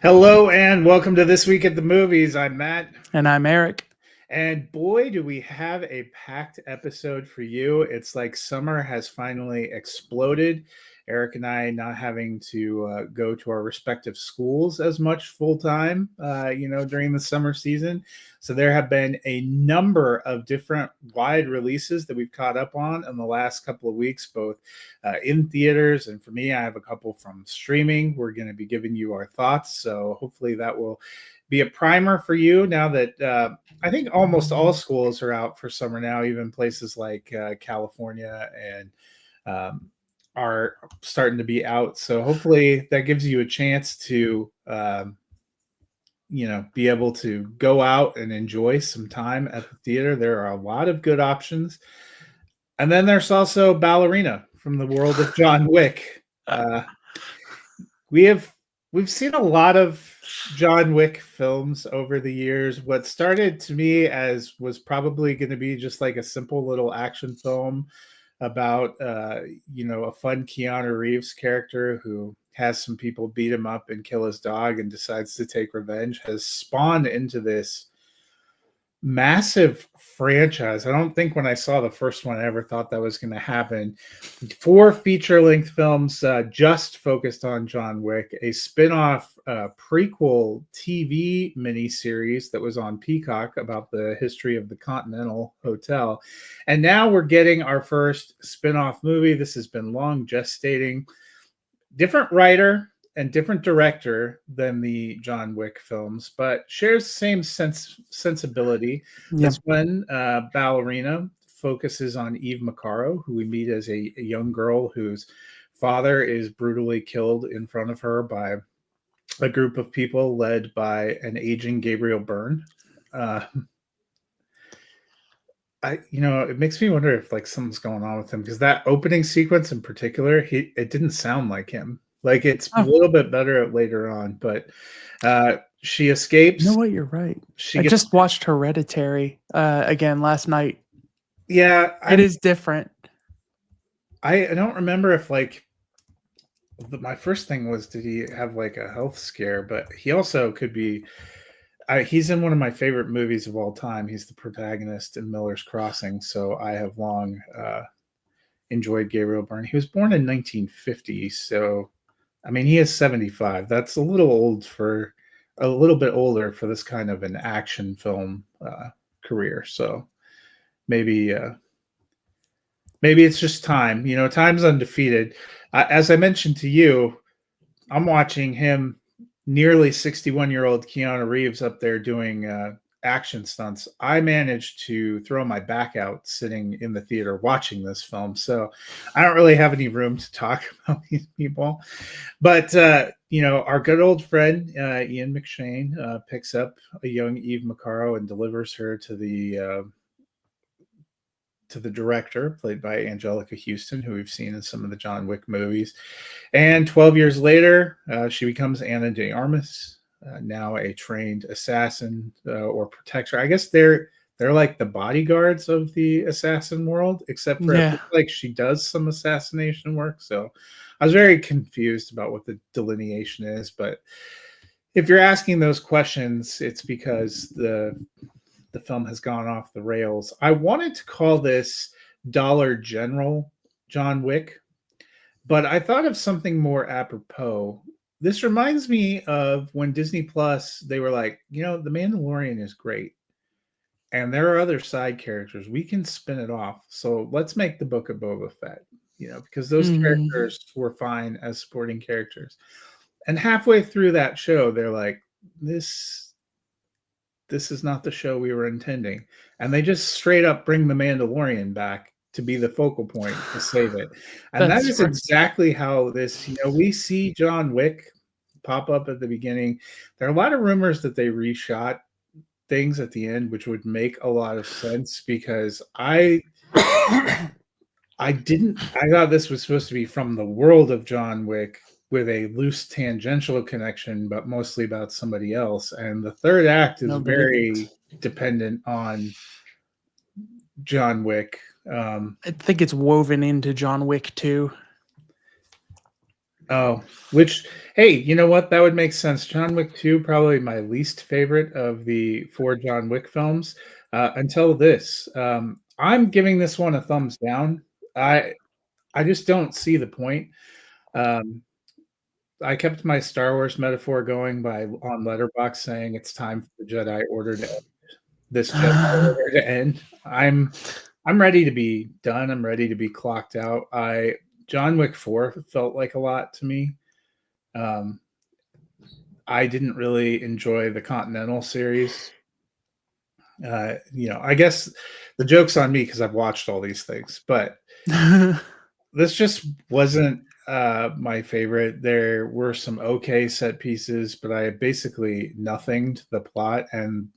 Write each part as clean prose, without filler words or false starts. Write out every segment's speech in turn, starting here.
Hello and welcome to This Week at the Movies. I'm Matt. And I'm Eric. And boy, do we have a packed episode for you. It's like summer has finally exploded. Eric and I not having to go to our respective schools as much full time, during the summer season. So there have been a number of different wide releases that we've caught up on in the last couple of weeks, both in theaters. And for me, I have a couple from streaming. We're going to be giving you our thoughts. So hopefully that will be a primer for you now that I think almost all schools are out for summer now, even places like California and are starting to be out. So hopefully that gives you a chance to, be able to go out and enjoy some time at the theater. There are a lot of good options. And then there's also Ballerina from the world of John Wick. We've seen a lot of John Wick films over the years. What started to me as was probably going to be just like a simple little action film about a fun Keanu Reeves character who has some people beat him up and kill his dog and decides to take revenge has spawned into this massive franchise. I don't think when I saw the first one I ever thought that was going to happen. 4 feature-length films just focused on John Wick, a spin-off prequel TV miniseries that was on Peacock about the history of the Continental Hotel. And now we're getting our first spin-off movie. This has been long gestating. Different writer and different director than the John Wick films, but shares the same sensibility. Yep. This one, Ballerina, focuses on Eve Macaro, who we meet as a young girl whose father is brutally killed in front of her by a group of people led by an aging Gabriel Byrne. It makes me wonder if like something's going on with him, because that opening sequence in particular, it didn't sound like him. Like it's a little bit better later on, but she escapes. You know what? You're right. I just watched Hereditary again last night. Yeah, it is different. I don't remember if my first thing was, did he have like a health scare? But he also could be. He's in one of my favorite movies of all time. He's the protagonist in Miller's Crossing. So I have long enjoyed Gabriel Byrne. He was born in 1950, so. I mean, he is 75. That's a little bit older for this kind of an action film career. So maybe it's just time. Time's undefeated. As I mentioned to you, I'm watching him, nearly 61-year-old Keanu Reeves, up there doing action stunts. I managed to throw my back out sitting in the theater watching this film. So I don't really have any room to talk about these people. But, our good old friend, Ian McShane, picks up a young Eve Macaro and delivers her to the director, played by Angelica Houston, who we've seen in some of the John Wick movies. And 12 years later, she becomes Ana de Armas, now a trained assassin or protector. I guess they're like the bodyguards of the assassin world, except for it looks like she does some assassination work. So I was very confused about what the delineation is. But if you're asking those questions, it's because the film has gone off the rails. I wanted to call this Dollar General John Wick, but I thought of something more apropos. This reminds me of when Disney Plus, they were like, The Mandalorian is great. And there are other side characters. We can spin it off. So let's make the Book of Boba Fett, because those characters were fine as supporting characters. And halfway through that show, they're like, this is not the show we were intending. And they just straight up bring the Mandalorian back to be the focal point to save it. And that is exactly how this, we see John Wick pop up at the beginning. There are a lot of rumors that they reshot things at the end, which would make a lot of sense, because I thought this was supposed to be from the world of John Wick with a loose tangential connection, but mostly about somebody else. And the third act is very dependent on John Wick. I think it's woven into John Wick too. Oh, which, hey, you know what? That would make sense. John Wick 2, probably my least favorite of the 4 John Wick films, until this. I'm giving this one a thumbs down. I I just don't see the point. Um, I kept my Star Wars metaphor going by on Letterboxd saying it's time for the Jedi Order to this Jedi Order to end. I'm ready to be done. I'm ready to be clocked out. John Wick 4 felt like a lot to me. Um, I didn't really enjoy the Continental series. I guess the joke's on me because I've watched all these things, but this just wasn't my favorite. There were some okay set pieces, but I basically nothinged the plot. And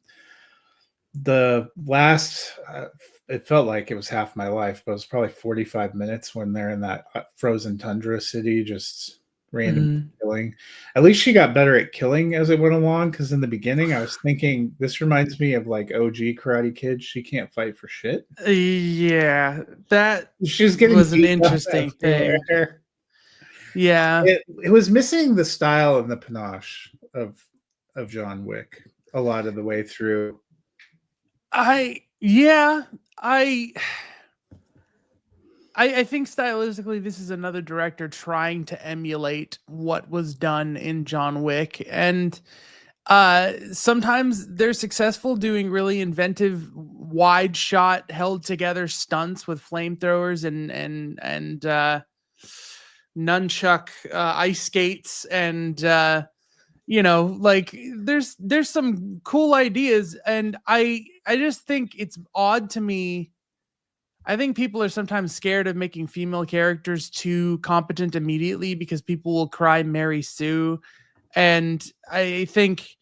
the last, it felt like it was half my life, but it was probably 45 minutes when they're in that frozen tundra city, just random killing. At least she got better at killing as it went along, because in the beginning I was thinking this reminds me of like OG Karate Kid. She can't fight for shit. Yeah, that She's getting was an interesting thing. Yeah, it was missing the style and the panache of John Wick a lot of the way through. I think stylistically this is another director trying to emulate what was done in John Wick, and sometimes they're successful doing really inventive wide shot held together stunts with flamethrowers and nunchuck ice skates, and like there's some cool ideas, and I just think it's odd to me. I think people are sometimes scared of making female characters too competent immediately because people will cry Mary Sue. And I think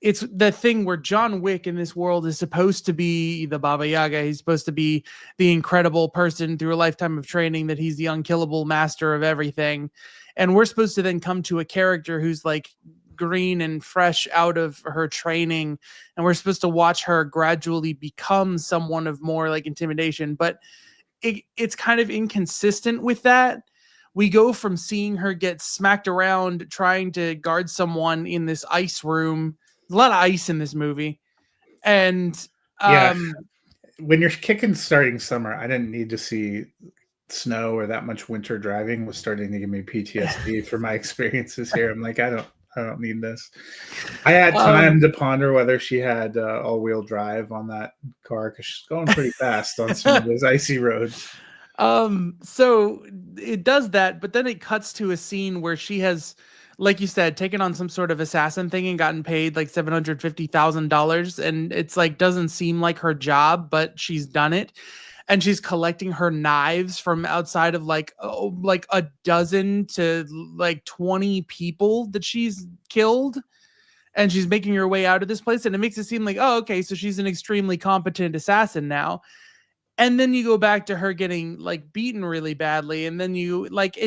it's the thing where John Wick in this world is supposed to be the Baba Yaga. He's supposed to be the incredible person through a lifetime of training, that he's the unkillable master of everything. And we're supposed to then come to a character who's like green and fresh out of her training, and we're supposed to watch her gradually become someone of more like intimidation, but it's kind of inconsistent with that. We go from seeing her get smacked around trying to guard someone in this ice room. There's a lot of ice in this movie, and when you're kicking starting summer, I didn't need to see snow or that much winter driving. Was starting to give me PTSD for my experiences here. I'm like, I don't need this. I had time to ponder whether she had all-wheel drive on that car because she's going pretty fast on some of those icy roads. So it does that, but then it cuts to a scene where she has, like you said, taken on some sort of assassin thing and gotten paid like $750,000, and it's like doesn't seem like her job, but she's done it. And she's collecting her knives from outside of like a dozen to like 20 people that she's killed. And she's making her way out of this place. And it makes it seem like, oh, okay, so she's an extremely competent assassin now. And then you go back to her getting like beaten really badly. And then you like,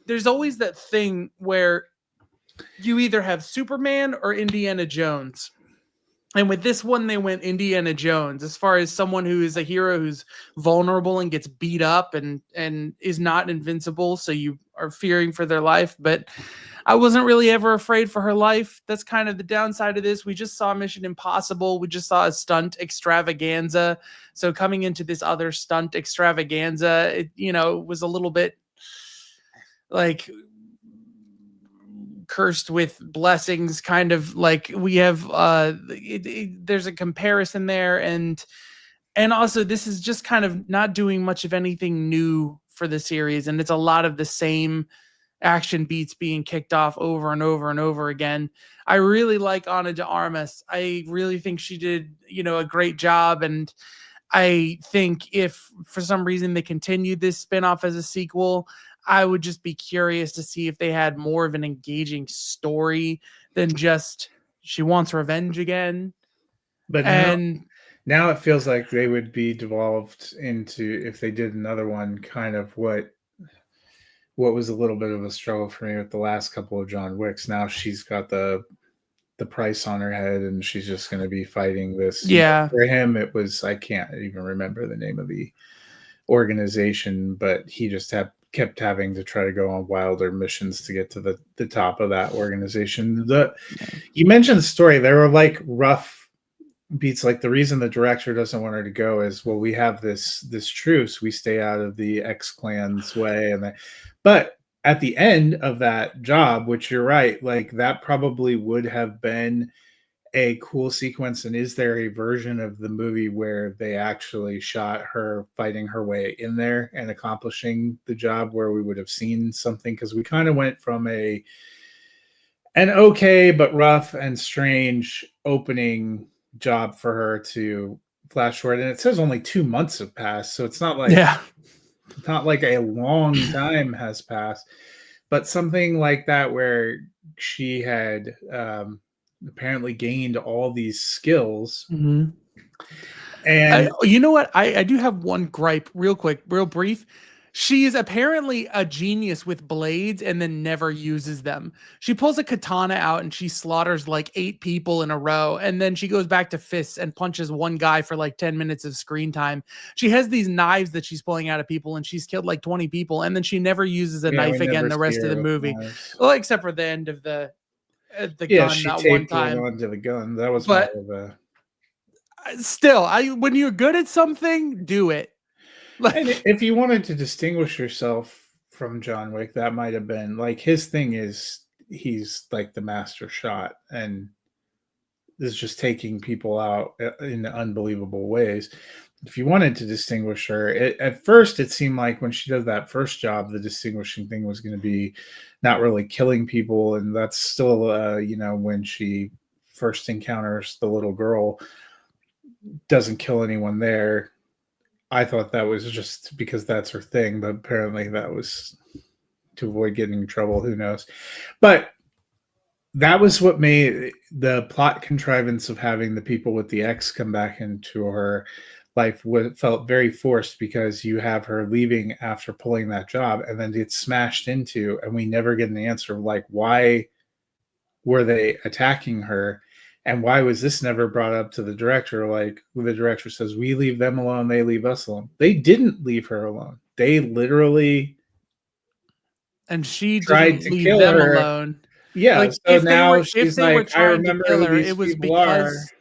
there's always that thing where you either have Superman or Indiana Jones. And with this one, they went Indiana Jones as far as someone who is a hero who's vulnerable and gets beat up and is not invincible. So you are fearing for their life. But I wasn't really ever afraid for her life. That's kind of the downside of this. We just saw Mission Impossible. We just saw a stunt extravaganza. So coming into this other stunt extravaganza, it was a little bit like cursed with blessings, kind of like we have there's a comparison there, and also this is just kind of not doing much of anything new for the series, and it's a lot of the same action beats being kicked off over and over and over again. I really like Ana de Armas. I really think she did a great job, and I think if for some reason they continued this spinoff as a sequel, I would just be curious to see if they had more of an engaging story than just she wants revenge again. But now it feels like they would be devolved into, if they did another one, kind of what was a little bit of a struggle for me with the last couple of John Wicks. Now she's got the price on her head and she's just going to be fighting this. Yeah. For him, it was, I can't even remember the name of the organization, but he just kept kept having to try to go on wilder missions to get to the top of that organization. You mentioned the story. There were like rough beats. Like the reason the director doesn't want her to go is, well, we have this truce. We stay out of the X Clan's way, but at the end of that job, which you're right, like that probably would have been a cool sequence. And is there a version of the movie where they actually shot her fighting her way in there and accomplishing the job, where we would have seen something? Because we kind of went from an okay but rough and strange opening job for her to flash forward, and it says only 2 months have passed, so it's not like a long time has passed, but something like that where she had apparently gained all these skills. Mhm. And You know what? I do have one gripe, real quick, real brief. She is apparently a genius with blades and then never uses them. She pulls a katana out and she slaughters like 8 people in a row. And then she goes back to fists and punches one guy for like 10 minutes of screen time. She has these knives that she's pulling out of people and she's killed like 20 people. And then she never uses a knife again the rest of the movie. Well, except for the end of the gun she that one taped time. one onto the gun. That was but more of a still, when you're good at something, do it. and if you wanted to distinguish yourself from John Wick, that might have been like his thing is he's like the master shot and is just taking people out in unbelievable ways. If you wanted to distinguish her, at first it seemed like when she does that first job, the distinguishing thing was going to be not really killing people. And that's still, when she first encounters the little girl, doesn't kill anyone there. I thought that was just because that's her thing, but apparently that was to avoid getting in trouble. Who knows? But that was what made the plot contrivance of having the people with the X come back into her life felt very forced, because you have her leaving after pulling that job and then gets smashed into, and we never get an answer of like, why were they attacking her? And why was this never brought up to the director? Like the director says, we leave them alone, they leave us alone. They didn't leave her alone. They literally and she tried didn't to leave kill them her. alone. Yeah, Like so now if she's they were like, I trying to remember kill who her, these it was people are. because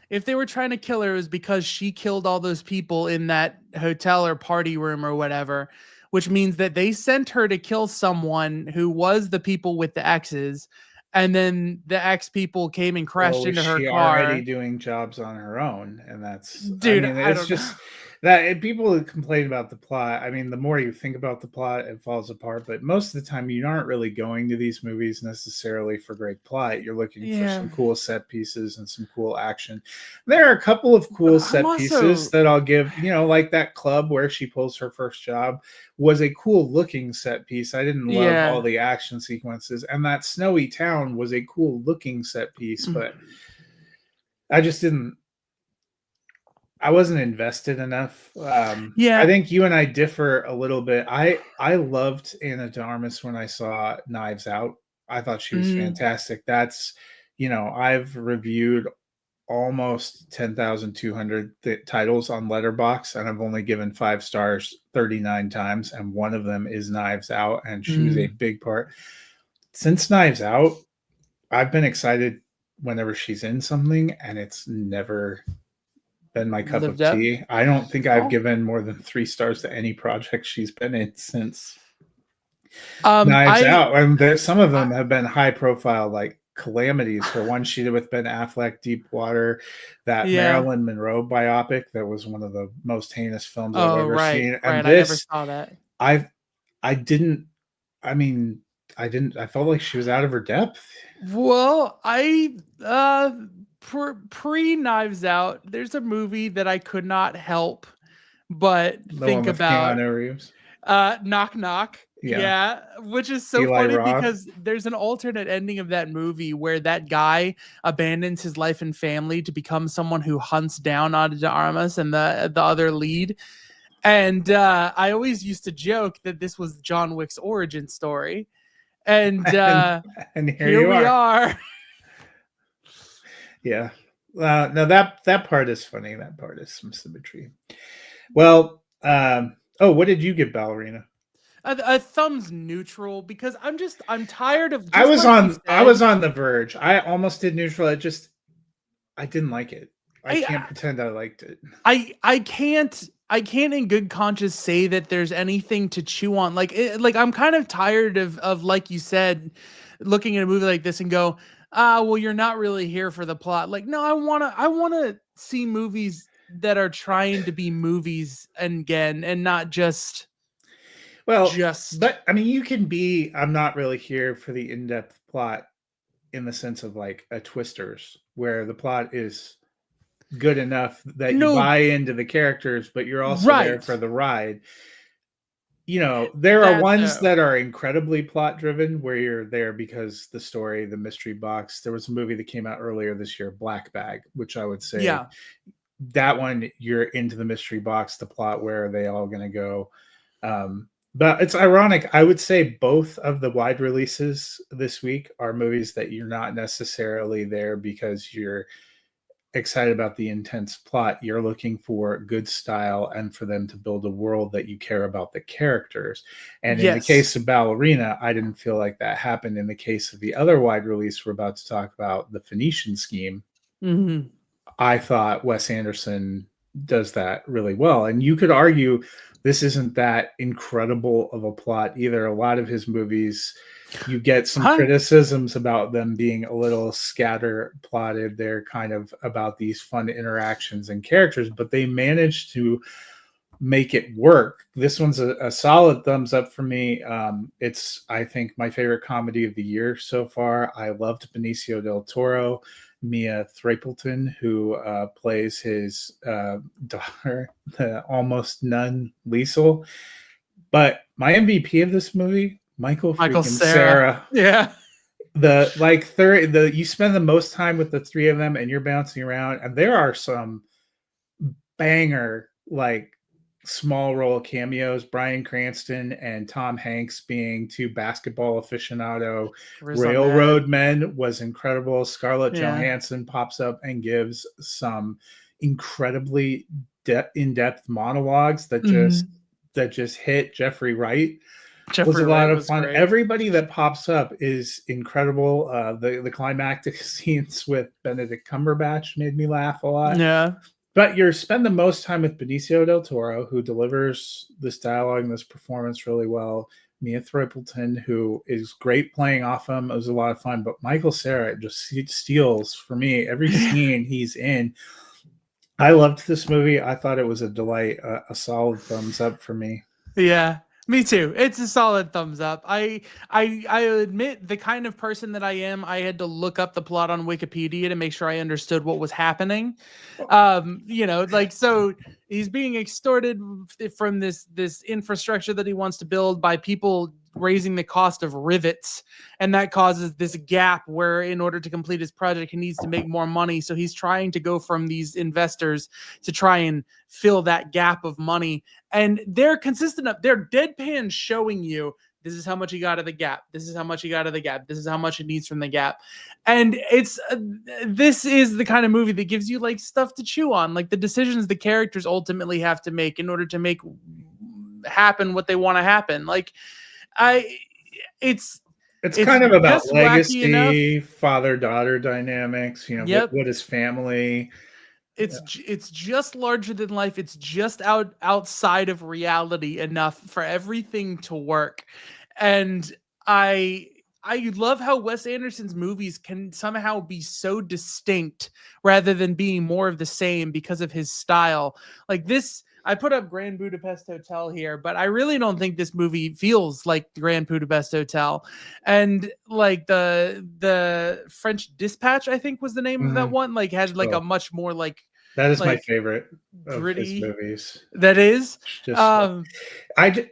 if they were trying to kill her, it was because she killed all those people in that hotel or party room or whatever, which means that they sent her to kill someone who was the people with the X's. And then the X people came and crashed Or was into her she already car. doing jobs on her own? And that's, I Dude, mean, I it's don't know. just that people who complain about the plot, I mean, the more you think about the plot, it falls apart. But most of the time, you aren't really going to these movies necessarily for great plot. You're looking for Yeah. some cool set pieces and some cool action. There are a couple of cool set pieces that I'll give, like that club where she pulls her first job was a cool looking set piece. I didn't love all the action sequences, and that snowy town was a cool looking set piece, but I just didn't. I wasn't invested enough. I think you and I differ a little bit. I loved Anna de Armas when I saw Knives Out. I thought she was fantastic. That's, I've reviewed almost 10,200 titles on Letterboxd, and I've only given 5 stars 39 times, and one of them is Knives Out, and she was a big part. Since Knives Out, I've been excited whenever she's in something, and it's never been my cup of tea. I don't think I've given more than 3 stars to any project she's been in since Knives Out, and some of them have been high profile, like calamities. Her one she did with Ben Affleck, Deep Water, that Marilyn Monroe biopic that was one of the most heinous films I've ever seen. And I never saw that. I didn't. I mean, I felt like she was out of her depth. Well, pre Knives Out, there's a movie that I could not help but think about. Keanu Reeves. Knock Knock. Yeah, which is so Eli funny Roth. because there's an alternate ending of that movie where that guy abandons his life and family to become someone who hunts down Ana de Armas and the other lead. And I always used to joke that this was John Wick's origin story. And here we are. Yeah. No, that part is funny. That part is some symmetry. Well, what did you give Ballerina? A thumbs neutral, because I'm tired of, I just was like you on I was said. on the verge. I almost did neutral. I didn't like it. I can't I pretend I liked it. I can't in good conscience say that there's anything to chew on. Like I'm kind of tired of, like you said, looking at a movie like this and go, well, you're not really here for the plot. Like, no, I wanna see movies that are trying to be movies again, and not Well, just but I mean, you can be. I'm not really here for the in-depth plot in the sense of like a Twisters, where the plot is good enough that you no, buy into the characters, but you're also there for right. the ride. There are That ones though. that are incredibly plot driven where you're there because the story, the mystery box. There was a movie that came out earlier this year, Black Bag, which I would say Yeah. that one you're into the mystery box, the plot, where are they all going to go. But it's ironic. I would say both of the wide releases this week are movies that you're not necessarily there because you're excited about the intense plot. You're looking for good style and for them to build a world that you care about the characters. And in the Yes. case of Ballerina, I didn't feel like that happened. In the case of the other wide release we're about to talk about, The Phoenician Scheme, Hmm. I thought Wes Anderson does that really well. And you could argue this isn't that incredible of a plot either. A lot of his movies, you get some Huh? criticisms about them being a little scatter plotted. They're kind of about these fun interactions and characters, but they manage to make it work. This one's a solid thumbs up for me. It's, I think, my favorite comedy of the year so far. I loved Benicio del Toro, Mia Thrappleton, who plays his daughter, the almost nun Liesel. But my MVP of this movie, Michael Michael freaking Cera. Sarah. Yeah. The like third, the you spend the most time with the three of them, and you're bouncing around, and there are some banger like small role cameos. Bryan Cranston and Tom Hanks being two basketball aficionado Riz railroad Ahmed. men was incredible. Scarlett Yeah. Johansson pops up and gives some incredibly in-depth monologues Mhm. that just hit. Jeffrey Wright was Jeffrey a lot Wright of was fun. great. Everybody that pops up is incredible. The climactic scenes with Benedict Cumberbatch made me laugh a lot. Yeah. But you spend the most time with Benicio del Toro, who delivers this dialogue and this performance really well. Mia Thrappleton, who is great playing off him. It was a lot of fun. But Michael Cera just steals for me every scene he's in. I loved this movie. I thought it was a delight, a solid thumbs up for me. Yeah, me too. It's a solid thumbs up. I admit, the kind of person that I am, I had to look up the plot on Wikipedia to make sure I understood what was happening. Like, so he's being extorted from this infrastructure that he wants to build by people raising the cost of rivets, and that causes this gap where, in order to complete his project, he needs to make more money. So he's trying to go from these investors to try and fill that gap of money, and they're consistent up, they're deadpan showing you, this is how much he got of the gap, this is how much he got of the gap, this is how much it needs from the gap. And it's this is the kind of movie that gives you like stuff to chew on, like the decisions the characters ultimately have to make in order to make happen what they want to happen. Like, I it's It's it's kind of about just wacky enough. legacy, father-daughter dynamics. Yep. What is family? Yeah. It's just larger than life. It's just outside of reality enough for everything to work. And I love how Wes Anderson's movies can somehow be so distinct rather than being more of the same because of his style. Like this, I put up Grand Budapest Hotel here, but I really don't think this movie feels like the Grand Budapest Hotel. And like the French Dispatch, I think was the name of that Mhm. one, like had like a Oh, much more that is my like favorite of his gritty, movies. that is Just um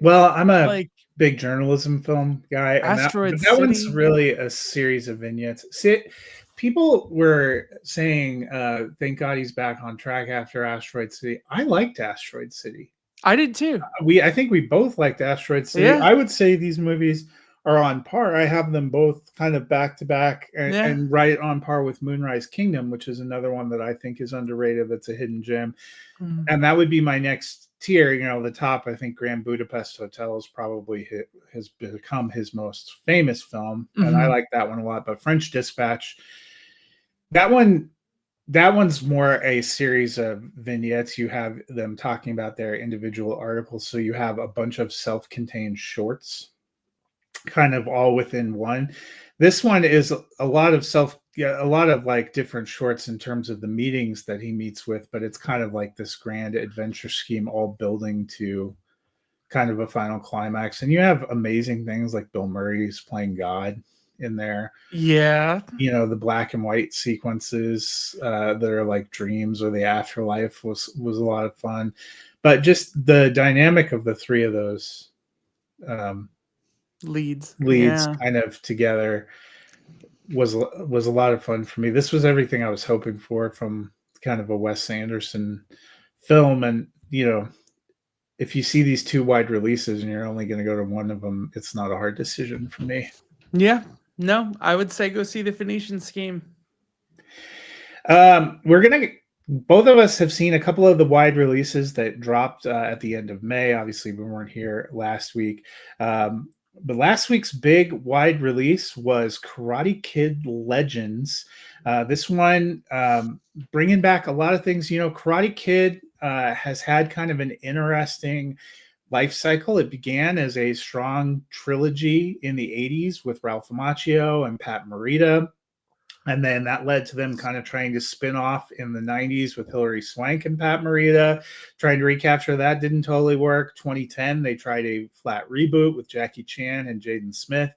well, I'm a like big journalism film guy, and Asteroid that one's City. really a series of vignettes. See, people were saying, "Thank God he's back on track after Asteroid City." I liked Asteroid City. I did too. I think we both liked Asteroid City. Yeah. I would say these movies are on par. I have them both kind of back to back Yeah. and right on par with Moonrise Kingdom, which is another one that I think is underrated. That's a hidden gem, Mm. and that would be my next tier, the top, I think Grand Budapest Hotel is probably has become his most famous film, and I like that one a lot. But French Dispatch, that one's more a series of vignettes. You have them talking about their individual articles, so you have a bunch of self-contained shorts, kind of all within one. This one is a lot of like different shorts in terms of the meetings that he meets with, but it's kind of like this grand adventure scheme all building to kind of a final climax. And you have amazing things like Bill Murray's playing God in there. Yeah. The black and white sequences that are like dreams or the afterlife was a lot of fun. But just the dynamic of the three of those leads kind of together was a lot of fun for me. This was everything I was hoping for from kind of a Wes Anderson film. And if you see these two wide releases and you're only going to go to one of them, it's not a hard decision for me. Yeah, no, I would say go see The Phoenician Scheme. Both of us have seen a couple of the wide releases that dropped at the end of May. Obviously, we weren't here last week. But last week's big wide release was Karate Kid Legends. This one bringing back a lot of things. Karate Kid has had kind of an interesting life cycle. It began as a strong trilogy in the 80s with Ralph Macchio and Pat Morita. And then that led to them kind of trying to spin off in the 90s with Hilary Swank and Pat Morita, trying to recapture that. Didn't totally work. 2010, they tried a flat reboot with Jackie Chan and Jaden Smith,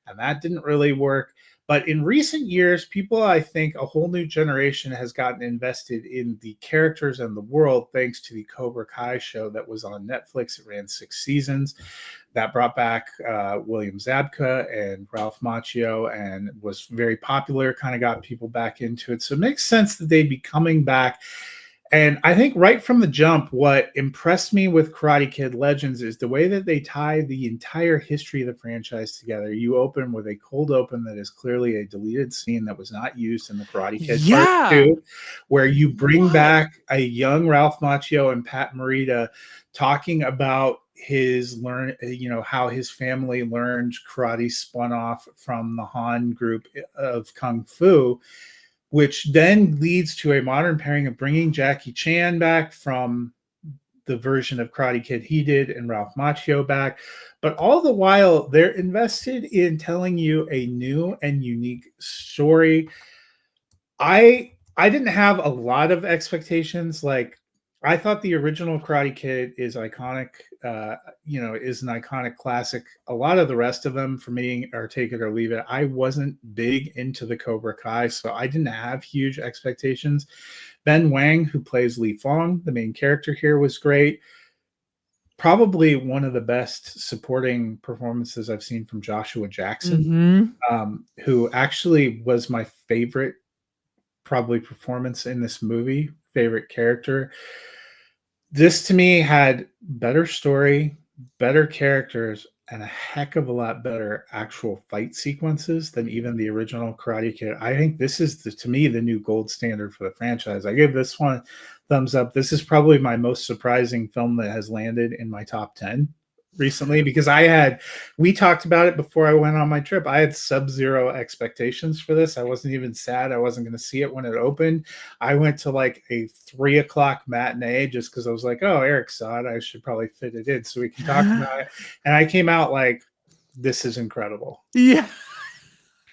and that didn't really work. But in recent years, people, I think a whole new generation has gotten invested in the characters and the world thanks to the Cobra Kai show that was on Netflix. It ran 6 seasons. That brought back William Zabka and Ralph Macchio and was very popular, kind of got people back into it. So it makes sense that they'd be coming back. And I think right from the jump, what impressed me with Karate Kid Legends is the way that they tie the entire history of the franchise together. You open with a cold open that is clearly a deleted scene that was not used in the Karate Kid Part 2, where you bring back a young Ralph Macchio and Pat Morita talking about how his family learned karate, spun off from the Han group of Kung Fu, which then leads to a modern pairing of bringing Jackie Chan back from the version of Karate Kid he did and Ralph Macchio back. But all the while, they're invested in telling you a new and unique story. I didn't have a lot of expectations. Like, I thought the original Karate Kid is iconic, is an iconic classic. A lot of the rest of them, for me, are take it or leave it. I wasn't big into the Cobra Kai, so I didn't have huge expectations. Ben Wang, who plays Li Fong, the main character here, was great. Probably one of the best supporting performances I've seen from Joshua Jackson, who actually was my favorite probably performance in this movie, favorite character. This to me had better story, better characters, and a heck of a lot better actual fight sequences than even the original Karate Kid. I think this is, to me, the new gold standard for the franchise. I give this one thumbs up. This is probably my most surprising film that has landed in my top 10 recently, because we talked about it before I went on my trip. I had sub-zero expectations for this. I wasn't even sad I wasn't going to see it when it opened. I went to like a 3:00 matinee just because I was like, oh, Eric saw it, I should probably fit it in so we can talk about it. And I came out like, this is incredible. Yeah.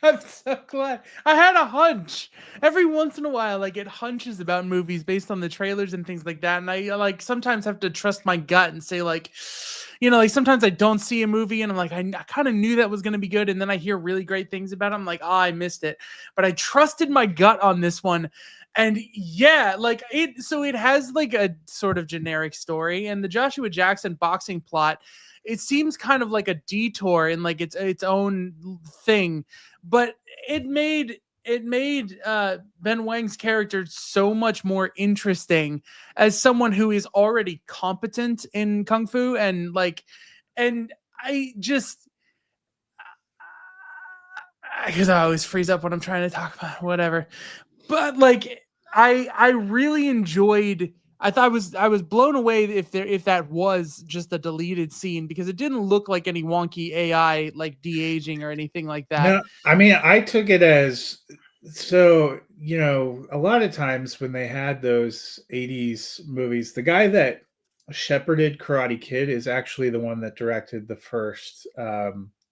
I'm so glad. I had a hunch. Every once in a while, I get hunches about movies based on the trailers and things like that. And I sometimes have to trust my gut and say sometimes I don't see a movie and I'm like, I kind of knew that was going to be good. And then I hear really great things about it. I'm like, oh, I missed it. But I trusted my gut on this one. And yeah, it has like a sort of generic story, and the Joshua Jackson boxing plot, it seems kind of like a detour in like its own thing, but it made Ben Wang's character so much more interesting as someone who is already competent in kung fu, and I just, because I always freeze up when I'm trying to talk about whatever, but I really enjoyed I was blown away if that was just a deleted scene, because it didn't look like any wonky AI like de-aging or anything like that. No, I mean, I took it as so, a lot of times when they had those 80s movies, the guy that shepherded Karate Kid is actually the one that directed the first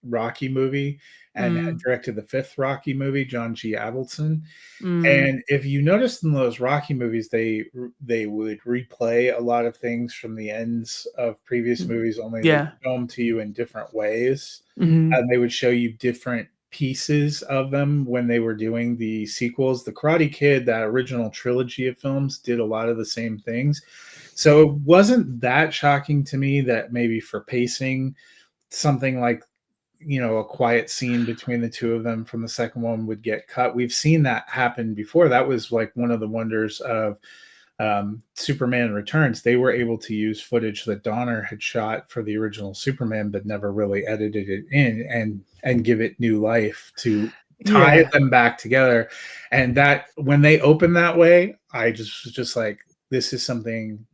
Rocky movie and Mm, directed the fifth Rocky movie, John G. Avildsen. mm, And if you noticed in those Rocky movies, they would replay a lot of things from the ends of previous mm, movies, only they yeah. show them to you in different ways. Hmm. And they would show you different pieces of them when they were doing the sequels. The Karate Kid, that original trilogy of films, did a lot of the same things. So it wasn't that shocking to me that maybe for pacing, something like a quiet scene between the two of them from the second one would get cut. We've seen that happen before. That was like one of the wonders of Superman Returns. They were able to use footage that Donner had shot for the original Superman, but never really edited it in and give it new life to tie Yeah. them back together. And that when they opened that way, I just was just like, this is something.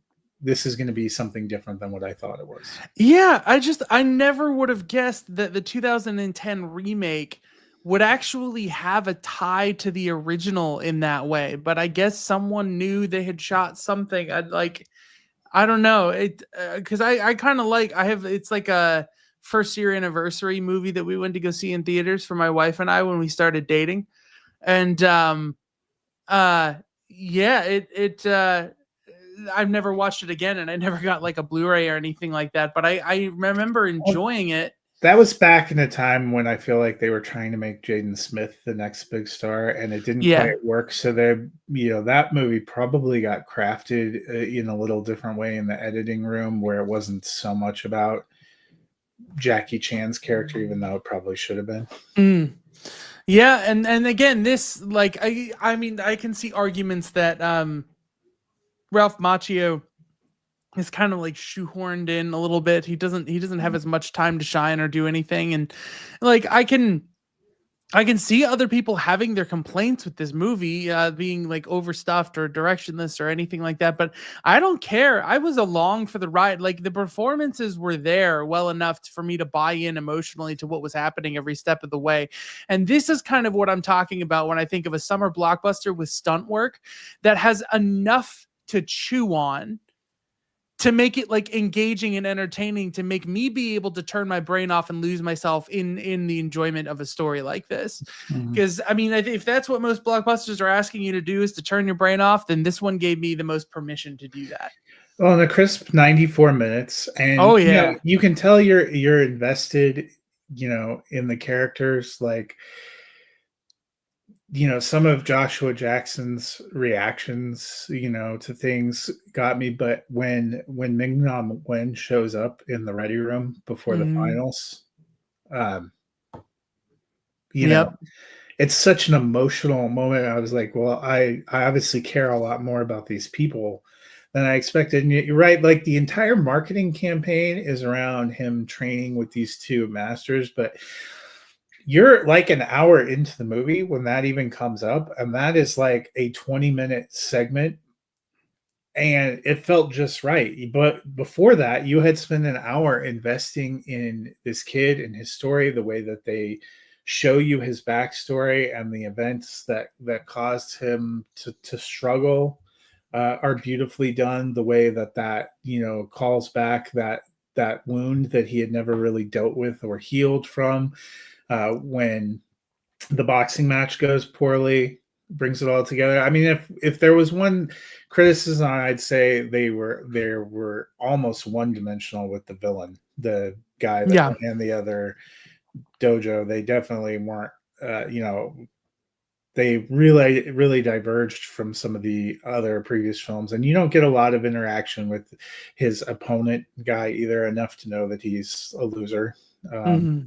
This is going to be something different than what I thought it was. Yeah, I never would have guessed that the 2010 remake would actually have a tie to the original in that way. But I guess someone knew they had shot something. I don't know it, because I kind of like, I have, it's like a first year anniversary movie that we went to go see in theaters for my wife and I when we started dating, and uh yeah, I've never watched it again, and I never got like a Blu-ray or anything like that, but I remember enjoying it. That was back in a time when I feel like they were trying to make Jaden Smith the next big star, and it didn't quite Yeah. work. So that movie probably got crafted in a little different way in the editing room, where it wasn't so much about Jackie Chan's character, even though it probably should have been. Mm. Yeah, and again, this, like, I mean, I can see arguments that Ralph Macchio is kind of like shoehorned in a little bit. He doesn't have as much time to shine or do anything, and like I can see other people having their complaints with this movie being like overstuffed or directionless or anything like that, but I don't care. I was along for the ride. Like, the performances were there well enough for me to buy in emotionally to what was happening every step of the way. And this is kind of what I'm talking about when I think of a summer blockbuster with stunt work that has enough to chew on to make it like engaging and entertaining, to make me be able to turn my brain off and lose myself in the enjoyment of a story like this. Mhm. Because I mean, if that's what most blockbusters are asking you to do, is to turn your brain off, then this one gave me the most permission to do that. Well, in a crisp 94 minutes, and Oh yeah. you can tell you're invested, in the characters. Like, some of Joshua Jackson's reactions, to things got me. But when Ming-Na Wen shows up in the ready room before the Mhm. finals, um, you know, Yep. it's such an emotional moment. I was like, well, I obviously care a lot more about these people than I expected. And you're right, like the entire marketing campaign is around him training with these two masters, but you're like an hour into the movie when that even comes up, and that is like a 20-minute segment, and it felt just right. But before that, you had spent an hour investing in this kid and his story, the way that they show you his backstory and the events that caused him to struggle are beautifully done. The way that calls back that wound that he had never really dealt with or healed from, when the boxing match goes poorly, brings it all together. I mean, if there was one criticism, I'd say they were almost one dimensional with the villain, the guy that Yeah. ran the other dojo. They definitely weren't. They really diverged from some of the other previous films, and you don't get a lot of interaction with his opponent guy either, enough to know that he's a loser. Um, Hmm.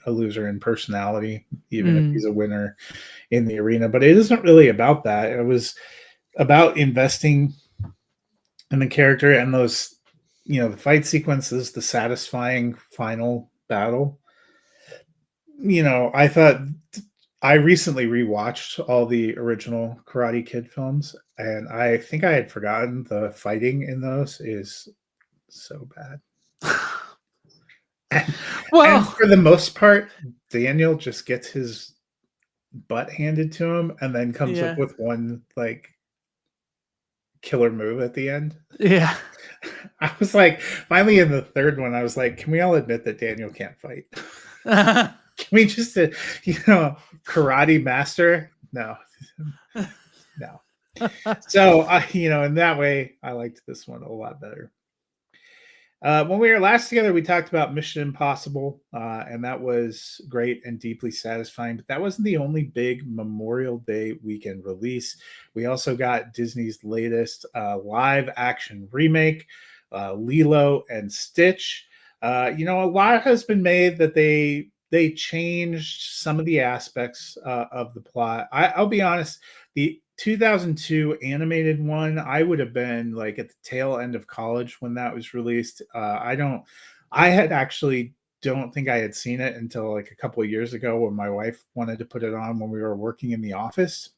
a loser in personality, even if Mm. he's a winner in the arena. But it isn't really about that. It was about investing in the character and those, the fight sequences, the satisfying final battle. I thought I recently rewatched all the original Karate Kid films, and I think I had forgotten the fighting in those is so bad. And Well, for the most part, Daniel just gets his butt handed to him and then comes up yeah, with one like killer move at the end. yeah. I was like, finally in the third one, I was like, can we all admit that Daniel can't fight? Can we just, karate master? No, no. So, in that way, I liked this one a lot better. When we were last together, we talked about Mission Impossible, and that was great and deeply satisfying. But that wasn't the only big Memorial Day weekend release. We also got Disney's latest live action remake, Lilo and Stitch. A lot has been made that they changed some of the aspects of the plot. I'll be honest, the 2002 animated one, I would have been like at the tail end of college when that was released. I had actually don't think I had seen it until like a couple of years ago when my wife wanted to put it on when we were working in the office.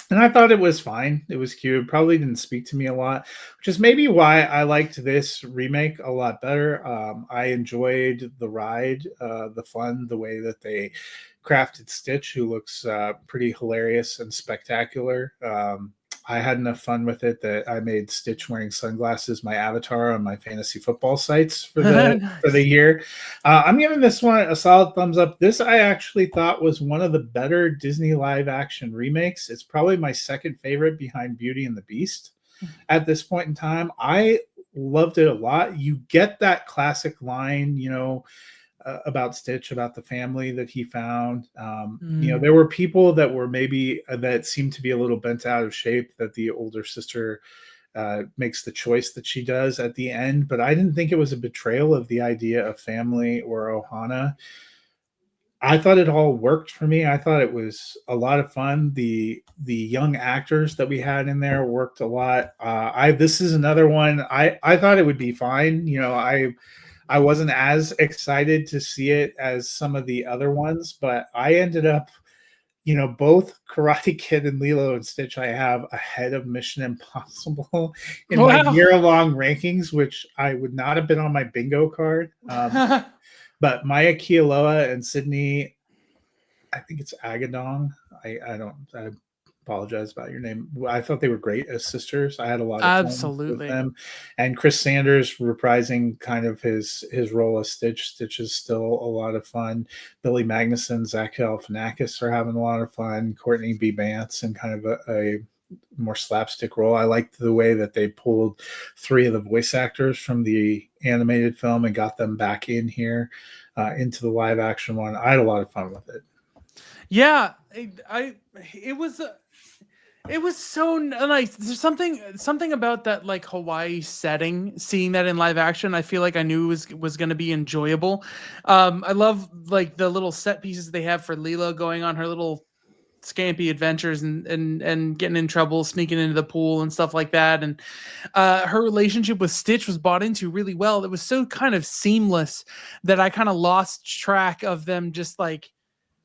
And I thought it was fine. It was cute. Probably didn't speak to me a lot, which is maybe why I liked this remake a lot better. I enjoyed the ride, the fun, the way that they crafted Stitch, who looks pretty hilarious and spectacular. I had enough fun with it that I made Stitch wearing sunglasses my avatar on my fantasy football sites for the Nice. year. I'm giving this one a solid thumbs up. This I actually thought was one of the better Disney live action remakes. It's probably my second favorite behind Beauty and the Beast at this point in time. I loved it a lot. You get that classic line, about Stitch, about the family that he found. There were people that were maybe that seemed to be a little bent out of shape that the older sister makes the choice that she does at the end, but I didn't think it was a betrayal of the idea of family or Ohana. I thought it all worked for me. I thought it was a lot of fun. The young actors that we had in there worked a lot. This is another one. I thought it would be fine. I wasn't as excited to see it as some of the other ones, but I ended up, both Karate Kid and Lilo and Stitch I have ahead of Mission Impossible in my Wow. year-long rankings, which I would not have been on my bingo card. But Maya Kealoha and Sydney, I think it's Agadong. I apologize about your name. I thought they were great as sisters. I had a lot of fun with Absolutely. them. And Chris Sanders reprising kind of his role as Stitch. Stitch is still a lot of fun. Billy Magnuson, Zach Galifianakis are having a lot of fun. Courtney B. Vance and kind of a more slapstick role. I liked the way that they pulled three of the voice actors from the animated film and got them back in here into the live action one. I had a lot of fun with it. Yeah, it was so nice. There's something about that like Hawaii setting. Seeing that in live action, I feel like I knew it was going to be enjoyable. I love like the little set pieces they have for Lilo going on her little scampy adventures and getting in trouble, sneaking into the pool and stuff like that. And her relationship with Stitch was bought into really well. It was so kind of seamless that I kind of lost track of them just like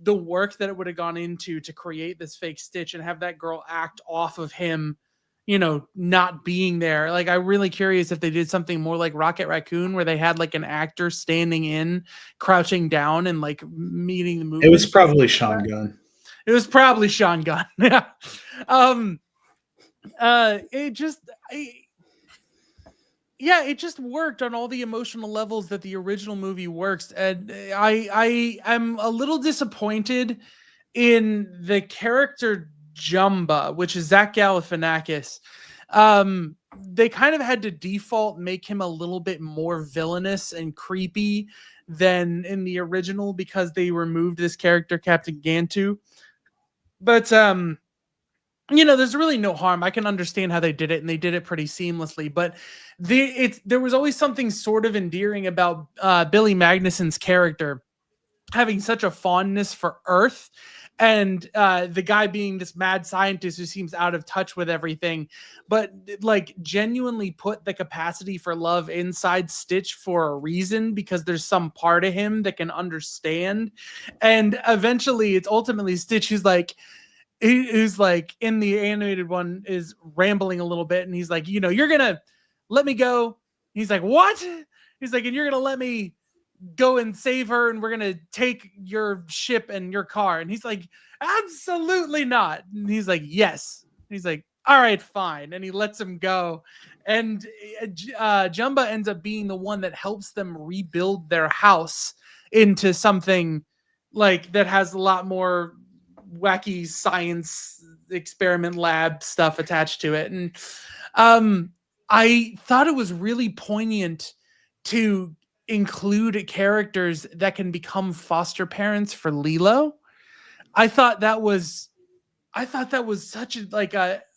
the work that it would have gone into to create this fake Stitch and have that girl act off of him, not being there. Like, I'm really curious if they did something more like Rocket Raccoon, where they had like an actor standing in, crouching down, and like meeting the movement. It was probably Sean Gunn. It was probably Sean Gunn. Yeah. It just, it just worked on all the emotional levels that the original movie works. And I am a little disappointed in the character Jumba, which is Zach Galifianakis. They kind of had to default make him a little bit more villainous and creepy than in the original because they removed this character, Captain Gantu. But there's really no harm. I can understand how they did it, and they did it pretty seamlessly. But there was always something sort of endearing about Billy Magnuson's character having such a fondness for Earth, and the guy being this mad scientist who seems out of touch with everything, but like genuinely put the capacity for love inside Stitch for a reason, because there's some part of him that can understand. And eventually it's ultimately Stitch who's like, who's like in the animated one is rambling a little bit, and he's like, you're gonna let me go. He's like, what? He's like, and you're gonna let me go and save her, and we're gonna take your ship and your car. And he's like, absolutely not. And he's like, yes. He's like, all right, fine. And he lets him go. And Jumba ends up being the one that helps them rebuild their house into something like that has a lot more wacky science experiment lab stuff attached to it. And I thought it was really poignant to include characters that can become foster parents for Lilo. I thought that was such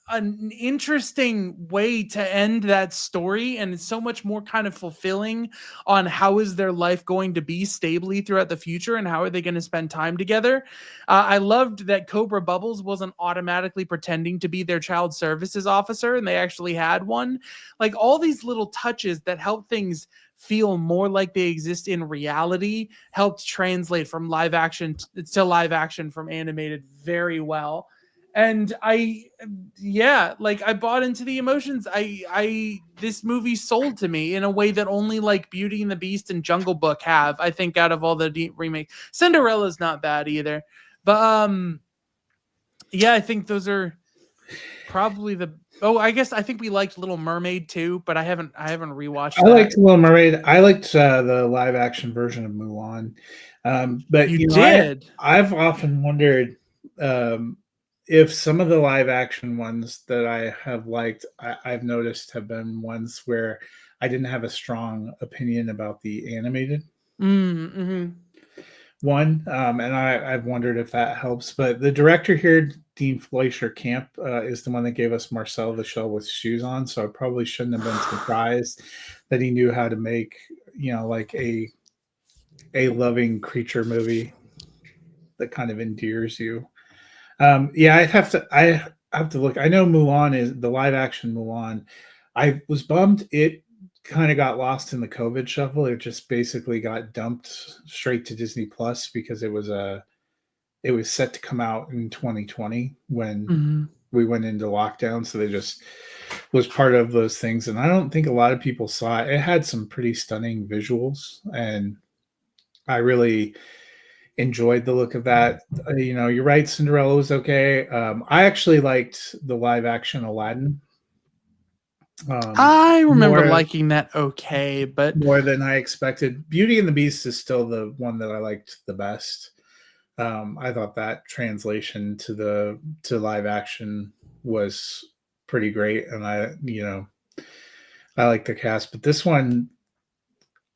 an interesting way to end that story, and it's so much more kind of fulfilling on how is their life going to be stably throughout the future and how are they going to spend time together. I loved that Cobra Bubbles wasn't automatically pretending to be their child services officer, and they actually had one. Like all these little touches that help things feel more like they exist in reality helped translate from live action to live action from animated very well. And I bought into the emotions. This movie sold to me in a way that only like Beauty and the Beast and Jungle Book have, I think, out of all the remakes. Cinderella's not bad either, but I think those are probably I guess I think we liked Little Mermaid too, but I haven't rewatched I that. liked Little Mermaid. I liked the live action version of Mulan. But You did. I've often wondered if some of the live action ones that I have liked, I've noticed have been ones where I didn't have a strong opinion about the animated Mm-hmm. one, and I've wondered if that helps. But the director here, Dean Fleischer Camp, is the one that gave us Marcel the Shell with Shoes On. So I probably shouldn't have been surprised that he knew how to make, like a loving creature movie that kind of endears you. I have to look. I know Mulan is the live action Mulan. I was bummed it kind of got lost in the COVID shuffle. It just basically got dumped straight to Disney Plus because it was set to come out in 2020 when we went into lockdown. So they just was part of those things. And I don't think a lot of people saw it. It had some pretty stunning visuals, and I really enjoyed the look of that. You're right. Cinderella was okay. I actually liked the live action Aladdin. I remember liking that okay, but more than I expected. Beauty and the Beast is still the one that I liked the best. I thought that translation to live action was pretty great, and I like the cast, but this one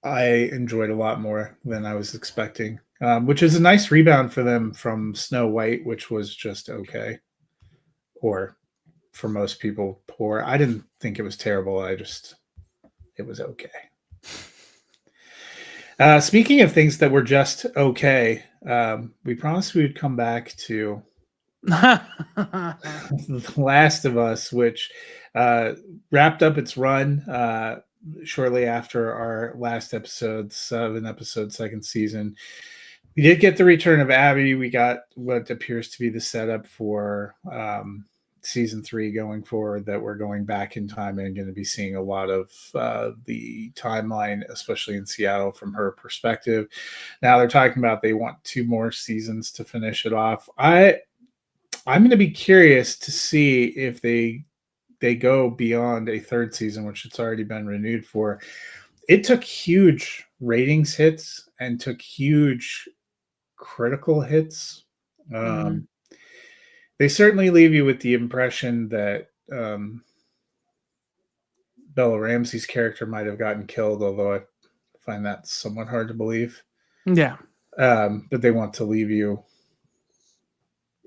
I enjoyed a lot more than I was expecting, which is a nice rebound for them from Snow White, which was just okay, or for most people, poor. I didn't think it was terrible. It was okay. Speaking of things that were just okay, we promised we would come back to The Last of Us, which wrapped up its run shortly after our last episode, 7-episode second season. We did get the return of Abby. We got what appears to be the setup for season 3 going forward, that we're going back in time and going to be seeing a lot of the timeline, especially in Seattle, from her perspective. Now they're talking about they want 2 more seasons to finish it off. I'm going to be curious to see if they go beyond a 3rd season, which it's already been renewed for. It took huge ratings hits and took huge critical hits. They certainly leave you with the impression that Bella Ramsey's character might have gotten killed, although I find that somewhat hard to believe. Yeah. But they want to leave you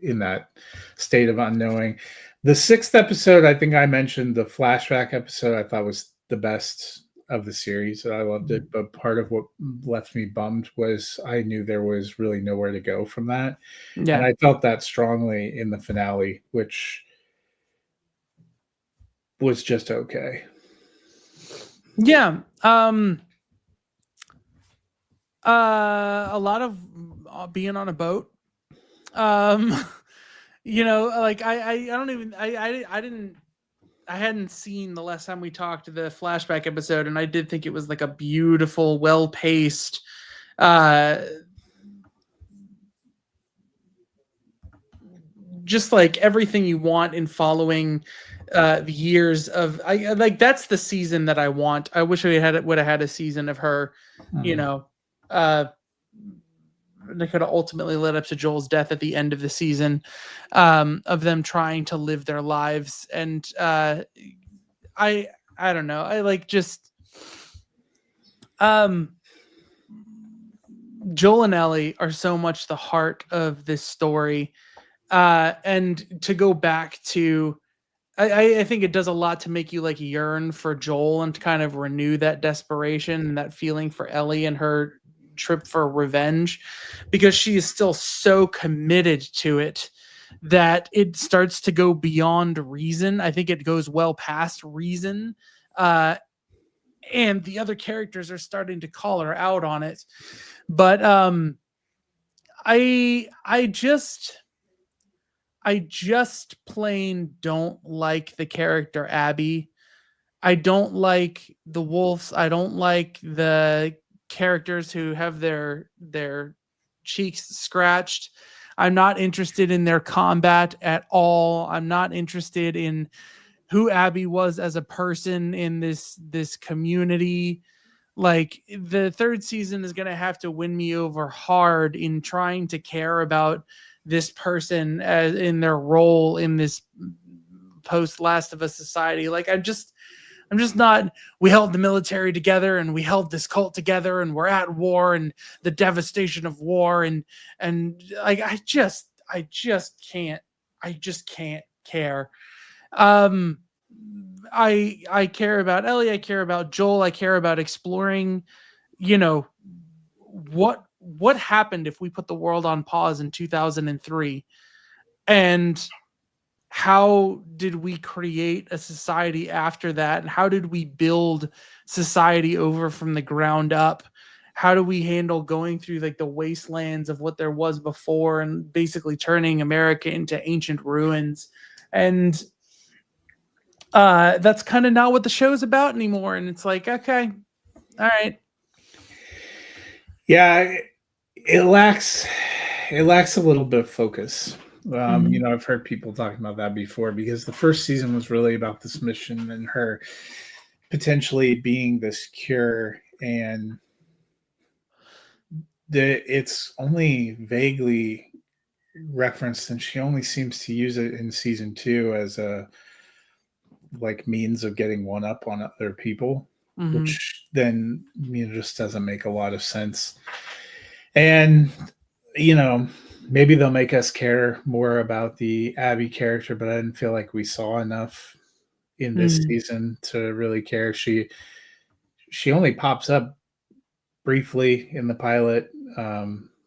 in that state of unknowing. The 6th episode, I think I mentioned the flashback episode, I thought was the best of the series. I loved it, but part of what left me bummed was I knew there was really nowhere to go from that. Yeah. And I felt that strongly in the finale, which was just okay. Yeah. A lot of being on a boat. like I don't even I didn't I hadn't seen the last time we talked the flashback episode, and I did think it was like a beautiful, well paced, just like everything you want in following the years of I like that's the season that I want. I wish we would have had a season of her, you know, uh that could have ultimately led up to Joel's death at the end of the season, of them trying to live their lives. And I I don't know. I like just um Joel and Ellie are so much the heart of this story. And to go back to I think it does a lot to make you like yearn for Joel and to kind of renew that desperation and that feeling for Ellie and her trip for revenge, because she is still so committed to it that it starts to go beyond reason. I think it goes well past reason. And the other characters are starting to call her out on it. But I just plain don't like the character Abby. I don't like the wolves. I don't like the characters who have their cheeks scratched. I'm not interested in their combat at all. I'm not interested in who Abby was as a person in this community. Like the third season is going to have to win me over hard in trying to care about this person as in their role in this post Last of Us society. Like I'm just not. We held the military together, and we held this cult together, and we're at war, and the devastation of war, and like I just can't care. Um, I care about Ellie. I care about Joel. I care about exploring. You know what happened if we put the world on pause in 2003, and how did we create a society after that, and how did we build society over from the ground up? How do we handle going through like the wastelands of what there was before and basically turning America into ancient ruins? And that's kind of not what the show's about anymore. And it's like, okay, all right. Yeah, it lacks a little bit of focus. Mhm. I've heard people talking about that before because the first season was really about this mission and her potentially being this cure, and it's only vaguely referenced, and she only seems to use it in season 2 as a like means of getting one up on other people, Mhm. which then just doesn't make a lot of sense. And maybe they'll make us care more about the Abby character, but I didn't feel like we saw enough in this Mhm. season to really care. She only pops up briefly in the pilot,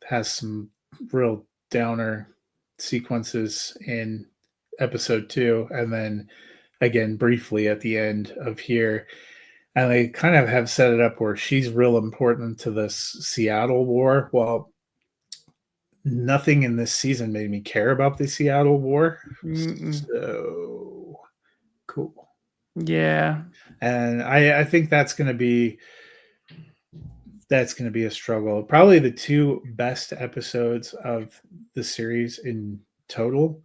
has some real downer sequences in episode 2, and then again briefly at the end of here. And they kind of have set it up where she's real important to this Seattle war. Well, nothing in this season made me care about the Seattle war. Mm-mm. So cool. Yeah. And I think that's gonna be a struggle. Probably the two best episodes of the series in total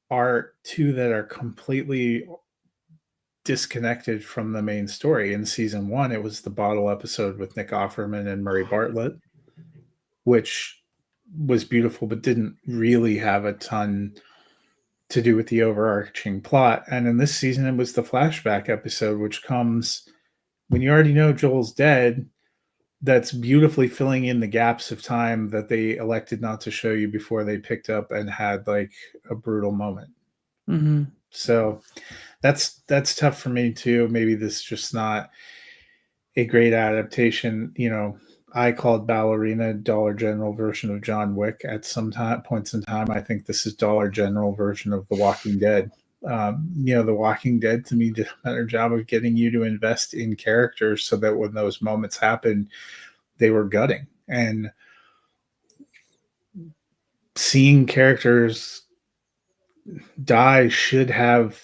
are two that are completely disconnected from the main story. In season 1, it was the bottle episode with Nick Offerman and Murray Bartlett, which was beautiful but didn't really have a ton to do with the overarching plot. And in this season, it was the flashback episode, which comes when you already know Joel's dead. That's beautifully filling in the gaps of time that they elected not to show you before they picked up and had like a brutal moment. Mhm. So that's tough for me too. Maybe this is just not a great adaptation. I called Ballerina Dollar General version of John Wick at some points in time. I think this is Dollar General version of The Walking Dead. The Walking Dead to me did a better job of getting you to invest in characters so that when those moments happened, they were gutting. And seeing characters die should have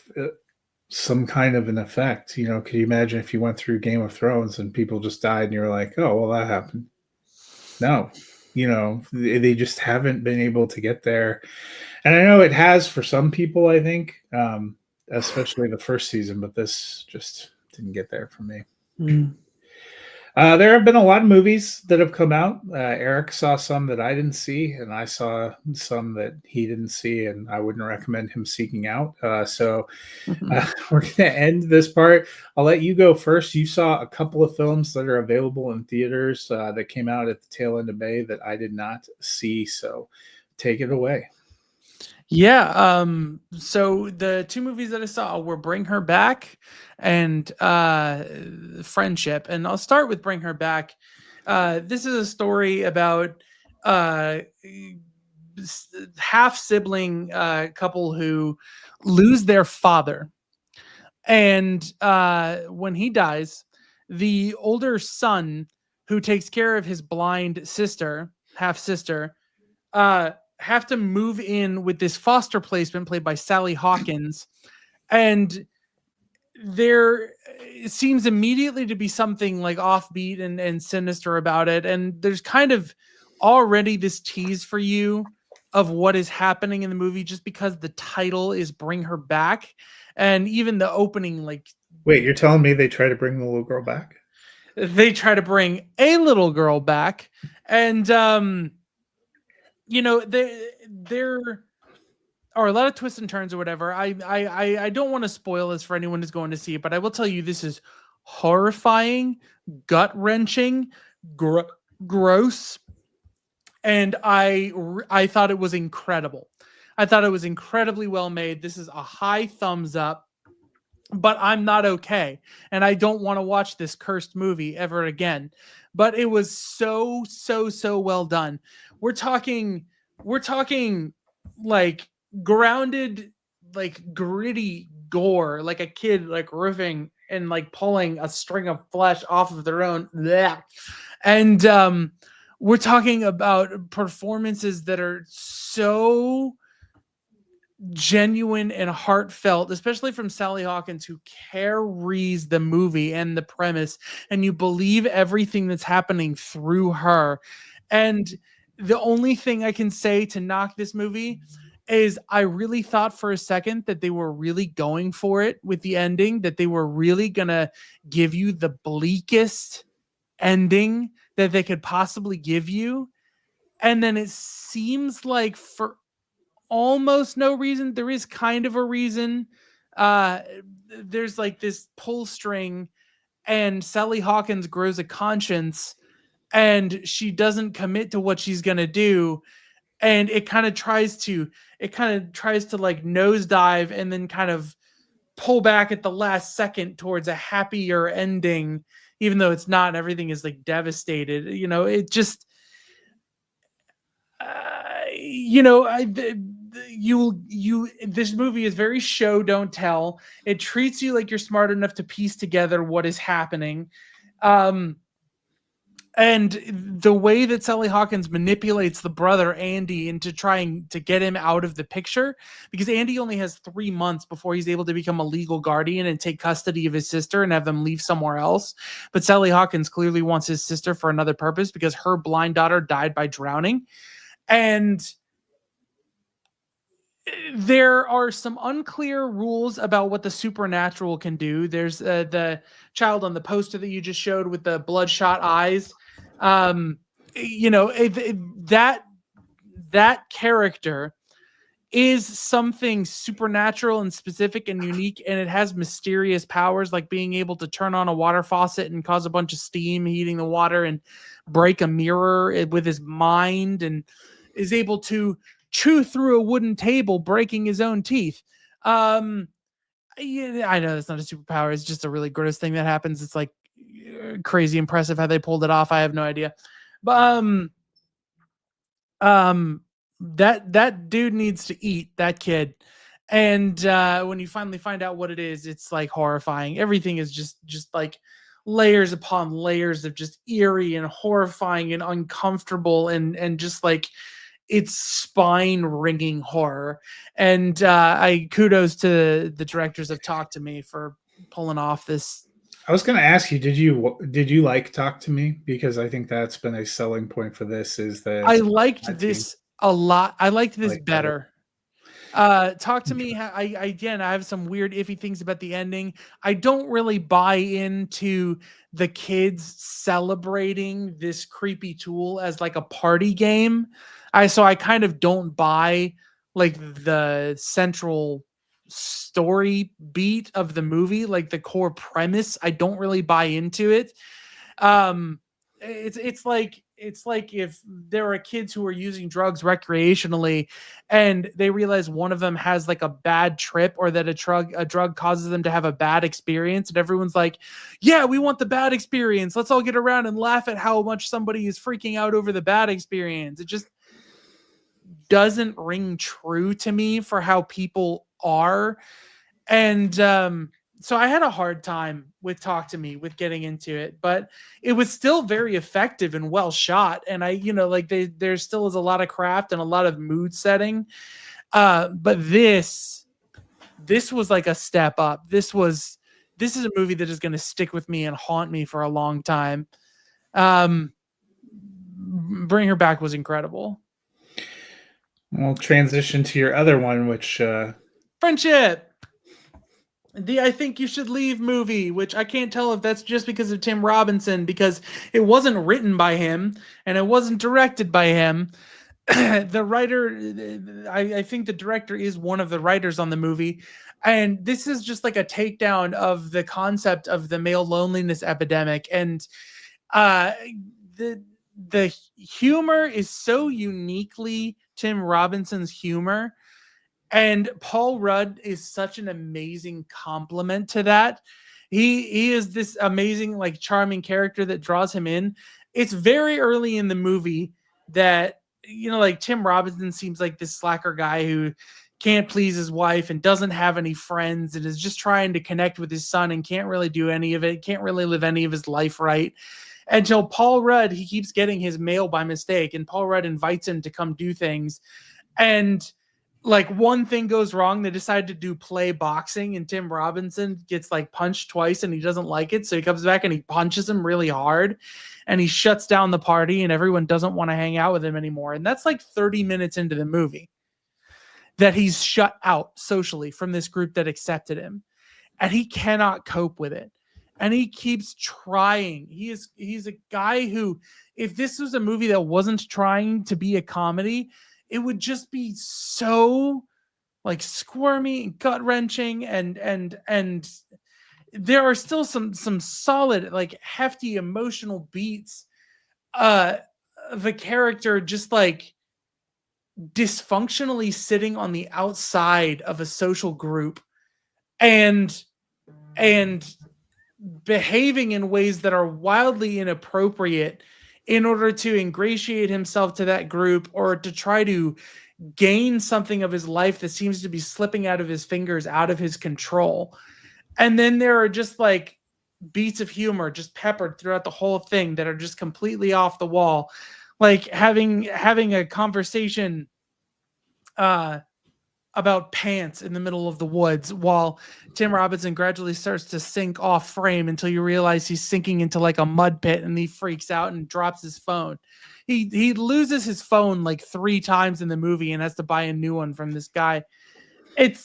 some kind of an effect. You know, could you imagine if you went through Game of Thrones and people just died and you're like, oh, well, that happened? No, you know, they just haven't been able to get there. And I know it has for some people, I think, especially the first season, but this just didn't get there for me. Mm. There have been a lot of movies that have come out. Eric saw some that I didn't see, and I saw some that he didn't see, and I wouldn't recommend him seeking out. So we're going to end this part. I'll let you go first. You saw a couple of films that are available in theaters that came out at the tail end of May that I did not see. So take it away. Yeah. So the two movies that I saw were Bring Her Back and Friendship. And I'll start with Bring Her Back. This is a story about half sibling couple who lose their father. And when he dies, the older son who takes care of his blind sister, half sister, have to move in with this foster placement played by Sally Hawkins. And there seems immediately to be something like offbeat and sinister about it. And there's kind of already this tease for you of what is happening in the movie just because the title is Bring Her Back. And even the opening, like, wait, you're telling me they try to bring the little girl back? They try to bring a little girl back. And you know, there are a lot of twists and turns or whatever. I don't want to spoil this for anyone who's going to see it, but I will tell you this is horrifying, gut-wrenching, gross, and I thought it was incredible. I thought it was incredibly well made. This is a high thumbs up, but I'm not okay, and I don't want to watch this cursed movie ever again. But it was so well done. We're talking like grounded, like gritty gore, like a kid like riffing and like pulling a string of flesh off of their own. Blech. And we're talking about performances that are so genuine and heartfelt, especially from Sally Hawkins, who carries the movie and the premise, and you believe everything that's happening through her. And the only thing I can say to knock this movie is I really thought for a second that they were really going for it with the ending, that they were really gonna give you the bleakest ending that they could possibly give you. And then it seems like for almost no reason, there is kind of a reason. Uh, there's like this pull string, and Sally Hawkins grows a conscience, and she doesn't commit to what she's gonna do, and it kind of tries to like nosedive and then kind of pull back at the last second towards a happier ending, even though it's not, and everything is like devastated. You know, it just you know, this movie is very show don't tell. It treats you like you're smart enough to piece together what is happening. And the way that Sally Hawkins manipulates the brother Andy into trying to get him out of the picture, because Andy only has 3 months before he's able to become a legal guardian and take custody of his sister and have them leave somewhere else. But Sally Hawkins clearly wants his sister for another purpose because her blind daughter died by drowning. And there are some unclear rules about what the supernatural can do. There's the child on the poster that you just showed with the bloodshot eyes. You know, that character is something supernatural and specific and unique, and it has mysterious powers like being able to turn on a water faucet and cause a bunch of steam heating the water and break a mirror with his mind, and is able to chew through a wooden table, breaking his own teeth. Yeah, I know that's not a superpower. It's just a really gross thing that happens. It's like crazy impressive how they pulled it off. I have no idea. But that dude needs to eat, that kid. And when you finally find out what it is, it's like horrifying. Everything is just like layers upon layers of just eerie and horrifying and uncomfortable and just like it's spine-wringing horror. And I kudos to the directors of Talk to Me for pulling off this. I was going to ask you, did you like Talk to Me? Because I think that's been a selling point for this. Is that I liked this a lot. I liked this like better. better. Talk to Me. I have some weird iffy things about the ending. I don't really buy into the kids celebrating this creepy tool as like a party game. I kind of don't buy like the central story beat of the movie, like the core premise. I don't really buy into it. Um, it's like if there are kids who are using drugs recreationally and they realize one of them has like a bad trip, or that a drug causes them to have a bad experience, and everyone's like, yeah, we want the bad experience, let's all get around and laugh at how much somebody is freaking out over the bad experience. It just doesn't ring true to me for how people are. And so I had a hard time with Talk to Me, with getting into it, but it was still very effective and well shot. And like there still is a lot of craft and a lot of mood setting. But this was like a step up. This is a movie that is going to stick with me and haunt me for a long time. Bring Her Back was incredible. We'll transition to your other one, which Friendship. The I Think You Should Leave movie, which I can't tell if that's just because of Tim Robinson, because it wasn't written by him and it wasn't directed by him. The writer, I think the director is one of the writers on the movie. And this is just like a takedown of the concept of the male loneliness epidemic. And the humor is so uniquely Tim Robinson's humor. And Paul Rudd is such an amazing complement to that. He is this amazing, like, charming character that draws him in. It's very early in the movie that, like, Tim Robinson seems like this slacker guy who can't please his wife and doesn't have any friends and is just trying to connect with his son and can't really do any of it, can't really live any of his life right. Until Paul Rudd, he keeps getting his mail by mistake, and Paul Rudd invites him to come do things. And like, one thing goes wrong, they decide to do play boxing, and Tim Robinson gets like punched twice and he doesn't like it. So he comes back and he punches him really hard and he shuts down the party and everyone doesn't want to hang out with him anymore. And that's like 30 minutes into the movie that he's shut out socially from this group that accepted him, and he cannot cope with it. And he keeps trying. He's a guy who, if this was a movie that wasn't trying to be a comedy, it would just be so like squirmy and gut wrenching, and there are still some solid, like, hefty emotional beats of a character just like dysfunctionally sitting on the outside of a social group and behaving in ways that are wildly inappropriate in order to ingratiate himself to that group, or to try to gain something of his life that seems to be slipping out of his fingers, out of his control. And then there are just like beats of humor just peppered throughout the whole thing that are just completely off the wall. Like having a conversation about pants in the middle of the woods while Tim Robinson gradually starts to sink off frame until you realize he's sinking into like a mud pit, and he freaks out and drops his phone. He loses his phone like 3 times in the movie and has to buy a new one from this guy. It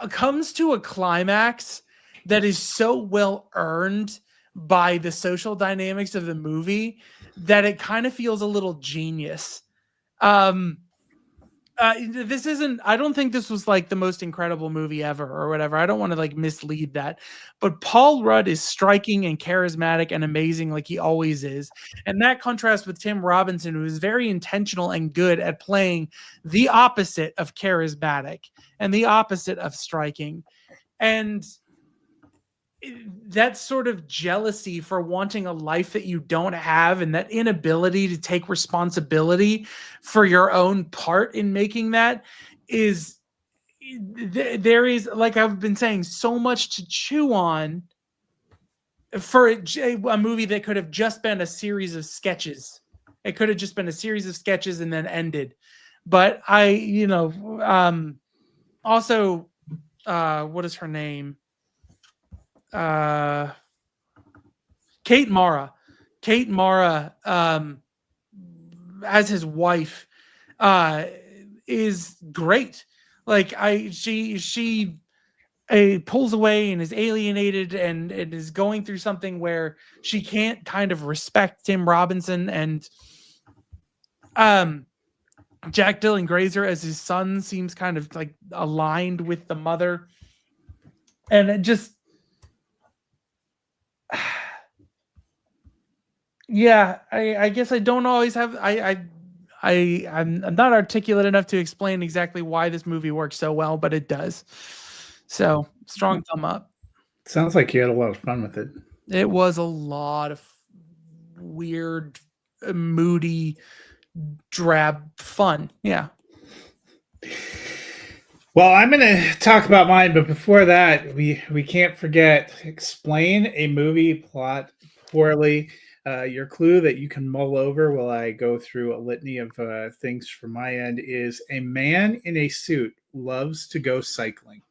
comes to a climax that is so well earned by the social dynamics of the movie that it kind of feels a little genius. This isn't, I don't think this was like the most incredible movie ever or whatever. I don't want to like mislead that, but Paul Rudd is striking and charismatic and amazing, like he always is. And that contrasts with Tim Robinson, who is very intentional and good at playing the opposite of charismatic and the opposite of striking. And that sort of jealousy for wanting a life that you don't have, and that inability to take responsibility for your own part in making that, is there is, like I've been saying, so much to chew on for a movie that could have just been a series of sketches. It could have just been a series of sketches and then ended. But also, what is her name? Kate Mara. Kate Mara, as his wife, is great. Like she pulls away and is alienated and is going through something where she can't kind of respect Tim Robinson, and Jack Dylan Grazer as his son seems kind of like aligned with the mother, and it just yeah, I guess I don't always have I'm not articulate enough to explain exactly why this movie works so well, but it does. So strong thumb up. Sounds like you had a lot of fun with it. It was a lot of weird, moody, drab fun. Yeah. Well, I'm going to talk about mine, but before that, we can't forget explain a movie plot poorly. Your clue that you can mull over while I go through a litany of things from my end is a man in a suit loves to go cycling.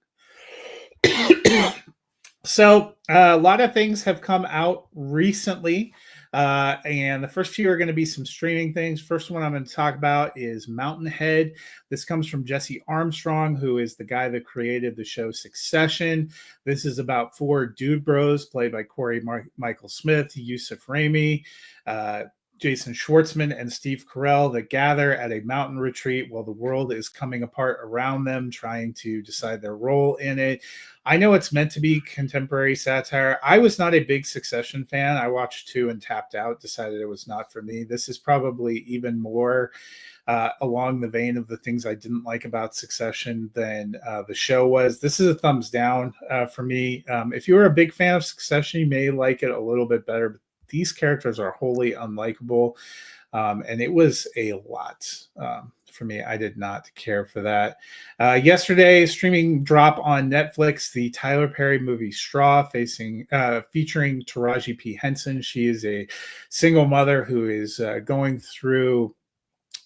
So a lot of things have come out recently, and the first few are going to be some streaming things. First one I'm going to talk about is Mountainhead. This comes from Jesse Armstrong, who is the guy that created the show Succession. This is about four dude bros played by Corey Michael Smith, Yusuf Raimi, Jason Schwartzman, and Steve Carell that gather at a mountain retreat while the world is coming apart around them, trying to decide their role in it. I know it's meant to be contemporary satire. I was not a big Succession fan. I watched 2 and tapped out, decided it was not for me. This is probably even more along the vein of the things I didn't like about Succession than the show was. This is a thumbs down for me. If you were a big fan of Succession, you may like it a little bit better, but these characters are wholly unlikable, and it was a lot for me. I did not care for that. Yesterday, streaming drop on Netflix, the Tyler Perry movie Straw, featuring Taraji P. Henson. She is a single mother who is going through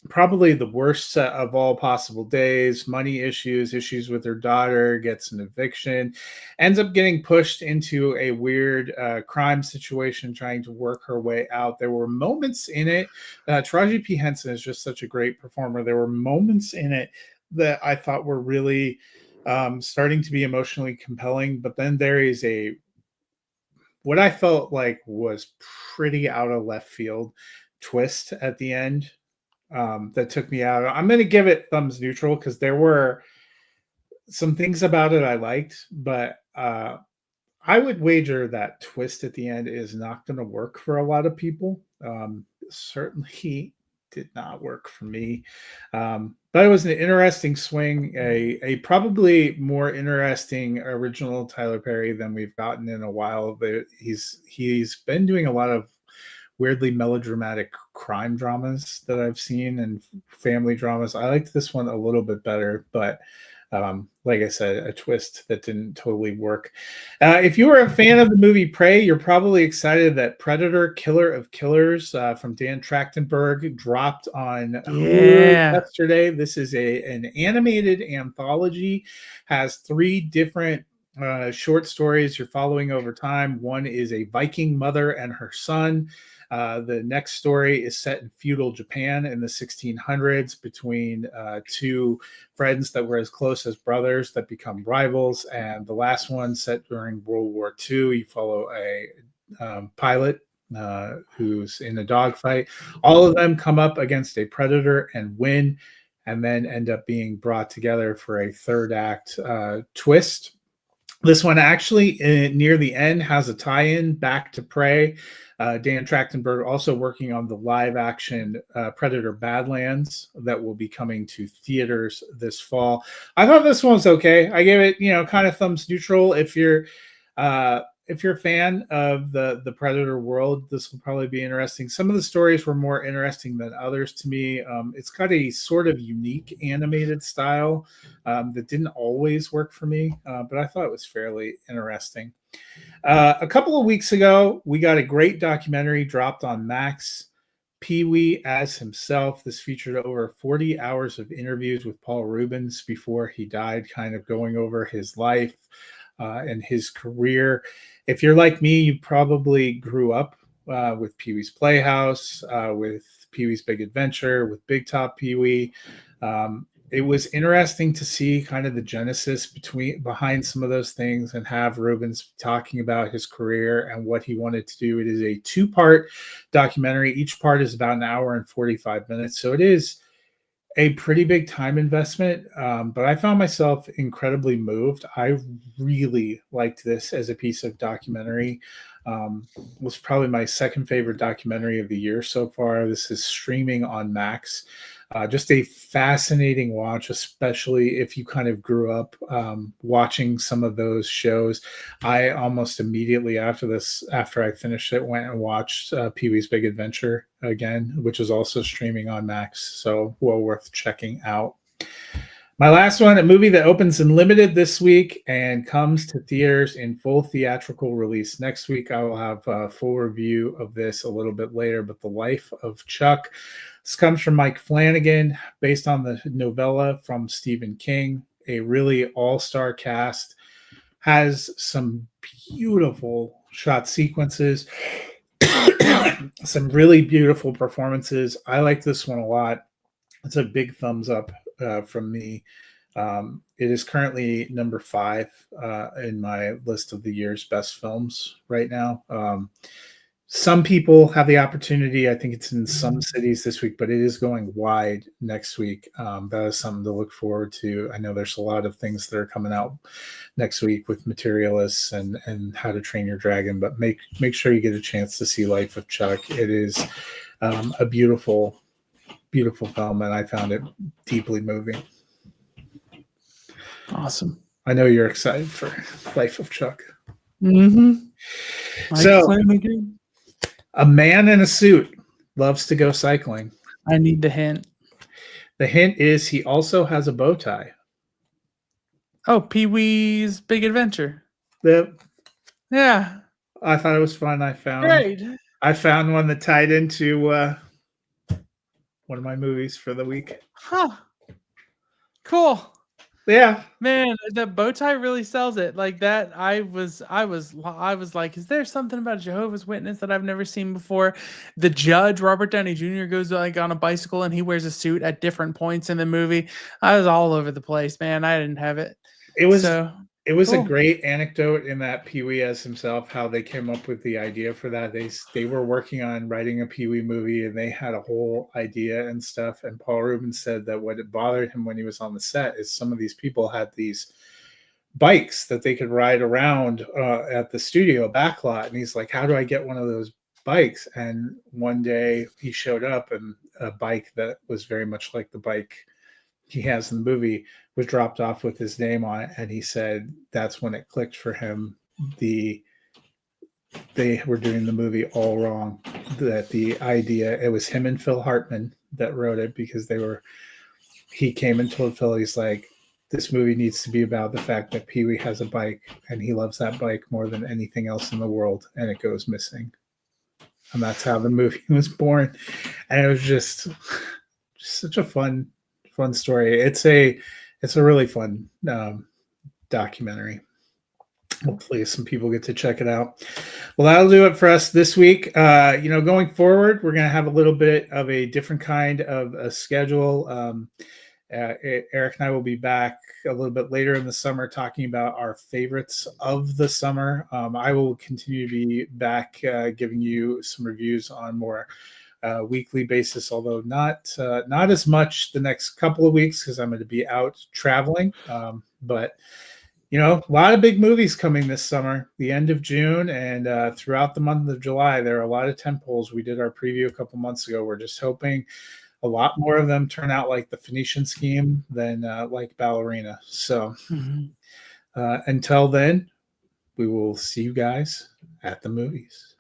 probably the worst of all possible days, money issues with her daughter, gets an eviction, ends up getting pushed into a weird crime situation, trying to work her way out. There were moments in it. Taraji P. Henson is just such a great performer. There were moments in it that I thought were really starting to be emotionally compelling, but then there is what I felt like was pretty out of left field twist at the end that took me out. I'm going to give it thumbs neutral because there were some things about it I liked, but I would wager that twist at the end is not going to work for a lot of people. Certainly did not work for me. But it was an interesting swing, a probably more interesting original Tyler Perry than we've gotten in a while. He's been doing a lot of weirdly melodramatic crime dramas that I've seen and family dramas. I liked this one a little bit better, but like I said, a twist that didn't totally work. If you were a fan of the movie Prey, you're probably excited that Predator: Killer of Killers from Dan Trachtenberg dropped on Hulu yesterday. This is an animated anthology, has 3 different short stories you're following over time. One is a Viking mother and her son. The next story is set in feudal Japan in the 1600s between 2 friends that were as close as brothers that become rivals. And the last one, set during World War II, you follow a pilot who's in a dogfight. All of them come up against a predator and win, and then end up being brought together for a third act twist. This one actually, near the end, has a tie-in back to Prey. Dan Trachtenberg also working on the live-action Predator Badlands that will be coming to theaters this fall. I thought this one was okay. I gave it, kind of thumbs neutral. If you're if you're a fan of the Predator world, this will probably be interesting. Some of the stories were more interesting than others to me. It's got a sort of unique animated style that didn't always work for me, but I thought it was fairly interesting. A couple of weeks ago, we got a great documentary dropped on Max. Pee Wee as himself. This featured over 40 hours of interviews with Paul Rubens before he died, kind of going over his life and his career. If you're like me, you probably grew up with Pee Wee's Playhouse, with Pee Wee's Big Adventure, with Big Top Pee Wee. It was interesting to see kind of the genesis behind some of those things and have Rubens talking about his career and what he wanted to do. It is a 2-part documentary. Each part is about an hour and 45 minutes. So it is a pretty big time investment, but I found myself incredibly moved. I really liked this as a piece of documentary. Was probably my second favorite documentary of the year so far. This is streaming on Max. Just a fascinating watch, especially if you kind of grew up watching some of those shows. I almost immediately after I finished it, went and watched Pee Wee's Big Adventure again, which is also streaming on Max. So well worth checking out. My last one, a movie that opens in limited this week and comes to theaters in full theatrical release next week. I will have a full review of this a little bit later, but The Life of Chuck. This comes from Mike Flanagan, based on the novella from Stephen King. A really all-star cast, has some beautiful shot sequences, some really beautiful performances. I like this one a lot. It's a big thumbs up from me. It is currently number 5 in my list of the year's best films right now. Some people have the opportunity. I think it's in some cities this week, but it is going wide next week. That is something to look forward to. I know there's a lot of things that are coming out next week with Materialists and How to Train Your Dragon, but make sure you get a chance to see Life of Chuck. It is a beautiful, beautiful film, and I found it deeply moving. Awesome. I know you're excited for Life of Chuck. Mm-hmm. So, a man in a suit loves to go cycling. I need the hint. The hint is he also has a bow tie. Oh, Pee Wee's Big Adventure. Yeah. I thought it was fun. I found one that tied into one of my movies for the week. Huh. Cool. Yeah. Man, the bow tie really sells it. Like that, I was like, is there something about Jehovah's Witness that I've never seen before? The judge, Robert Downey Jr., goes like on a bicycle and he wears a suit at different points in the movie. I was all over the place, man. I didn't have it. It was cool. A great anecdote in that Pee Wee as himself, how they came up with the idea for that. They were working on writing a Pee Wee movie and they had a whole idea and stuff. And Paul Rubens said that what it bothered him when he was on the set is some of these people had these bikes that they could ride around at the studio backlot. And he's like, how do I get one of those bikes? And one day he showed up and a bike that was very much like the bike he has in the movie was dropped off with his name on it, and he said that's when it clicked for him. They were doing the movie all wrong. That the idea, it was him and Phil Hartman that wrote it, because he came and told Phil, he's like, this movie needs to be about the fact that Pee Wee has a bike and he loves that bike more than anything else in the world, and it goes missing. And that's how the movie was born. And it was just such a fun story. It's a really fun documentary. Hopefully some people get to check it out. Well, that'll do it for us this week. Going forward, we're going to have a little bit of a different kind of a schedule. Eric and I will be back a little bit later in the summer talking about our favorites of the summer. I will continue to be back giving you some reviews on more weekly basis, although not as much the next couple of weeks because I'm going to be out traveling. But a lot of big movies coming this summer, the end of June and throughout the month of July. There are a lot of tentpoles. We did our preview a couple months ago. We're just hoping a lot more of them turn out like the Phoenician Scheme than like Ballerina. So until then, we will see you guys at the movies.